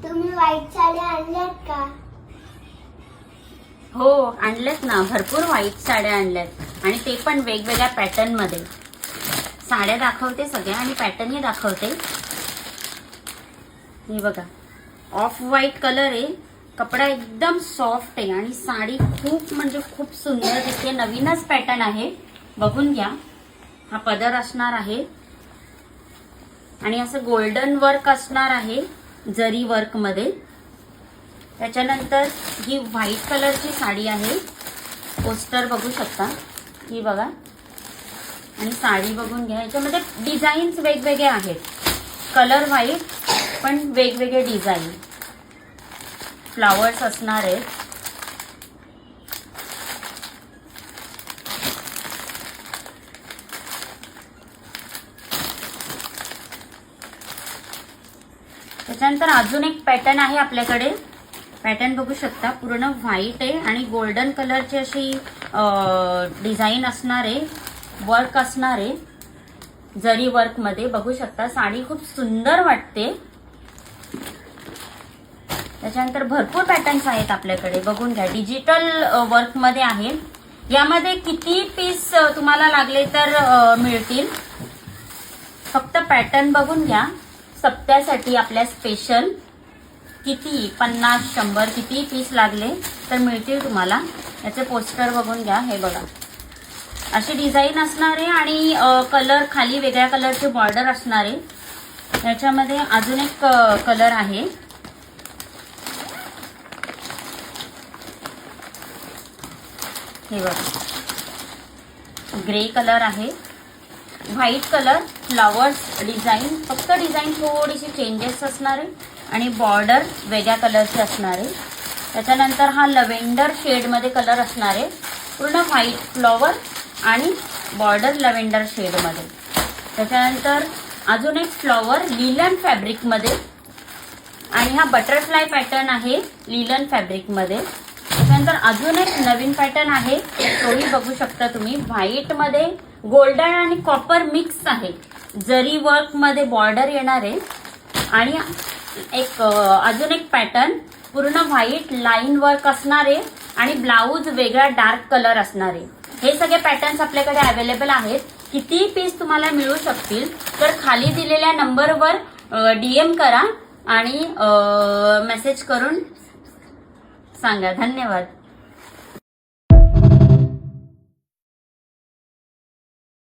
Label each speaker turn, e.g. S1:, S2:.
S1: तुम्ही व्हाईट साड्या आणल्यात का?
S2: हो आणल्यात ना, भरपूर व्हाईट साड्या आणल्यात आणि ते पण वेगवेगळ्या पॅटर्न मध्ये. साड्या दाखवते सगळ्या आणि पॅटर्नही दाखवते. हे बघा, ऑफ व्हाईट कलर आहे, कपडा एकदम सॉफ्ट आहे आणि साडी खूप म्हणजे खूप सुंदर दिसते. नवीनच पॅटर्न आहे, बघून घ्या. हा पदर असणार आहे आणि असं गोल्डन वर्क असणार आहे जरी वर्क मध्ये. त्याच्यानंतर ही व्हाईट कलरची साडी आहे, पोस्टर बघू शकता, ही बघा. आणि साडी बघून घ्या, याच्यामध्ये डिझाईन्स वेगवेगळे आहेत. कलर व्हाईट पण वेगवेगळे डिझाईन, फ्लावर्स असणार आहेत. त्याच्यानंतर अजून एक पॅटर्न आहे आपल्याकडे. पॅटर्न बघू शकता, पूर्ण व्हाईट आहे आणि गोल्डन कलरची अशी डिझाईन असणार आहे, वर्क असणार आहे जरी वर्क मध्ये. बघू शकता, साडी खूप सुंदर वाटते. त्याच्यानंतर भरपूर पॅटर्न्स आहेत आपल्याकडे, बघून घ्या. डिजिटल वर्क मध्ये आहे. यामध्ये किती पीस तुम्हाला लागले तर मिळतील. फक्त पॅटर्न बघून घ्या. सप्त्यासाठी आपल्या स्पेशल किती 50-100 किती पीस लागले तर मिळतील तुम्हाला. याचे पोस्टर बघून घ्या, हे बघा. अशी डिझाईन असणार आहे आणि कलर खाली वेगळ्या कलरचे बॉर्डर असणार आहे. याच्यामध्ये अजून एक कलर आहे, हे बघा, ग्रे कलर आहे. व्हाईट कलर, फ्लॉवर्स डिझाईन, फक्त डिझाईन थोडीशी चेंजेस असणार आहे आणि बॉर्डर वेगळ्या कलरची असणार आहे. त्याच्यानंतर हा लव्हेंडर शेडमध्ये कलर असणार आहे, पूर्ण व्हाईट फ्लॉवर आणि बॉर्डर लव्हेंडर शेडमध्ये. त्याच्यानंतर अजून एक फ्लॉवर लिलन फॅब्रिकमध्ये आणि हा बटरफ्लाय पॅटर्न आहे लिलन फॅब्रिकमध्ये. त्याच्यानंतर अजून एक नवीन पॅटर्न आहे, तोही बघू शकता तुम्ही. व्हाईटमध्ये गोल्डन आणि कॉपर मिक्स आहे, जरी वर्क मध्ये बॉर्डर येणार आहे. आणि एक अजून एक पॅटर्न पूर्ण व्हाईट लाईन वर्क असणार आहे आणि ब्लाऊज वेगळा डार्क कलर असणार आहे. हे सगळे पॅटर्न्स आपल्याकडे अवेलेबल आहेत. किती पीस तुम्हाला मिळू शकतील तर खाली दिलेल्या नंबरवर DM करा आणि मेसेज करून सांगा. धन्यवाद.